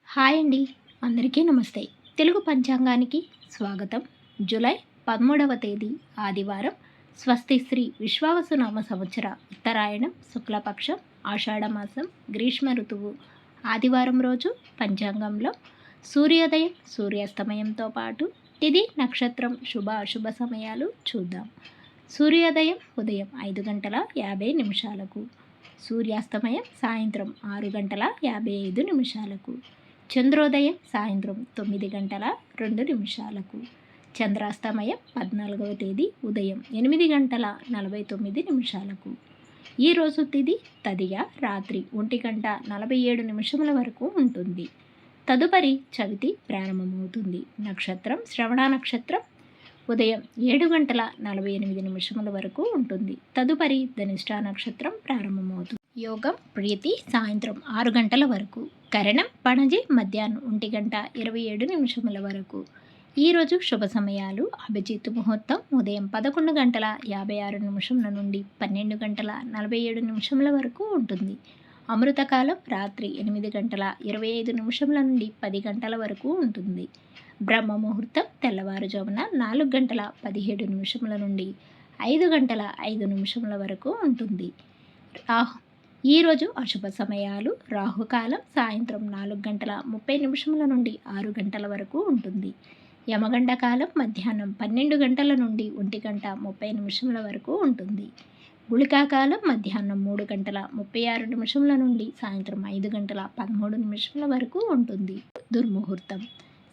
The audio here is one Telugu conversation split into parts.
హాయ్ అండి, అందరికీ నమస్తే. తెలుగు పంచాంగానికి స్వాగతం. జూలై 13వ తేదీ ఆదివారం. స్వస్తి శ్రీ విశ్వావసునామ సంవత్సర ఉత్తరాయణం శుక్లపక్షం ఆషాఢమాసం గ్రీష్మ ఋతువు ఆదివారం రోజు పంచాంగంలో సూర్యోదయం సూర్యాస్తమయంతో పాటు తిథి నక్షత్రం శుభ అశుభ సమయాలు చూద్దాం. సూర్యోదయం ఉదయం 5:50 సూర్యాస్తమయం సాయంత్రం 6:55. చంద్రోదయం సాయంత్రం 9:02. చంద్రాస్తమయం 14వ తేదీ ఉదయం 8:49. ఈరోజు తిథి తదియ రాత్రి 1:47 వరకు ఉంటుంది. తదుపరి చవితి ప్రారంభమవుతుంది. నక్షత్రం శ్రవణ నక్షత్రం ఉదయం 7:48 వరకు ఉంటుంది. తదుపరి ధనిష్ఠ నక్షత్రం ప్రారంభమవుతుంది. యోగం ప్రీతి సాయంత్రం 6 గంటల వరకు. కరణం పణజి మధ్యాహ్నం 1:27 వరకు. ఈరోజు శుభ సమయాలు అభిజిత్ ముహూర్తం ఉదయం 11:56 నుండి 12:47 వరకు ఉంటుంది. అమృతకాలం రాత్రి 8:25 నుండి 10 గంటల వరకు ఉంటుంది. బ్రహ్మ ముహూర్తం తెల్లవారుజామున 4:17 నుండి 5:05 వరకు ఉంటుంది. ఈరోజు అశుభ సమయాలు రాహుకాలం సాయంత్రం 4:30 నుండి 6 గంటల వరకు ఉంటుంది. యమగండ కాలం మధ్యాహ్నం 12 గంటల నుండి 1:30 వరకు ఉంటుంది. గుళికాకాలం మధ్యాహ్నం 3:36 నుండి సాయంత్రం 5:13 వరకు ఉంటుంది. దుర్ముహూర్తం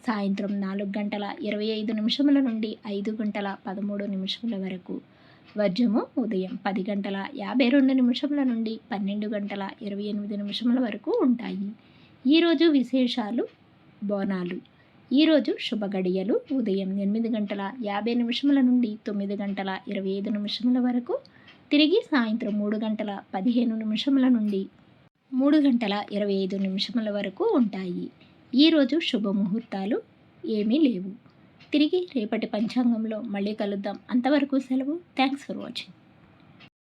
సాయంత్రం 4:25 నుండి 5:13 వరకు. వర్జము ఉదయం 10:52 నుండి 12:28 వరకు ఉంటాయి. ఈరోజు విశేషాలు బోనాలు. ఈరోజు శుభ గడియలు ఉదయం 8:50 నుండి 9:25 వరకు. తిరిగి సాయంత్రం 3:15 నుండి 3:25 వరకు ఉంటాయి. ఈరోజు శుభముహూర్తాలు ఏమీ లేవు. తిరిగి రేపటి పంచాంగంలో మళ్ళీ కలుద్దాం. అంతవరకు సెలవు. Thanks for watching.